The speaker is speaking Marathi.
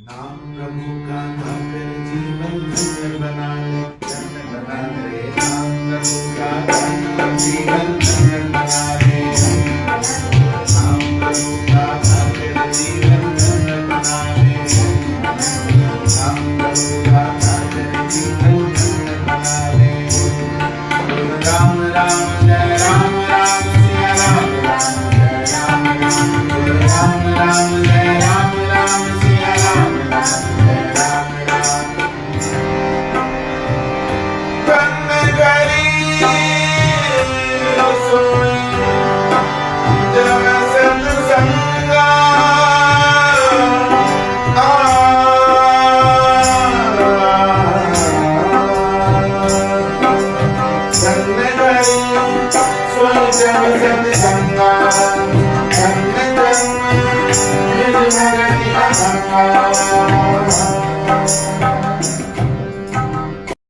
नाम प्रभु का नाम मेरे जीवन धन्य बना ले, धन्य बना ले। नाम प्रभु का नाम जीवन धन्य बना ले। नाम प्रभु का नाम मेरे जीवन धन्य बना ले। नाम प्रभु का नाम मेरे जीवन धन्य बना ले। राम राम जय राम राम सिया राम राम जय राम राम राम राम जय राम राम सिया राम राम जय राम राम। तन करी सोई जब सत्संगा Thank you.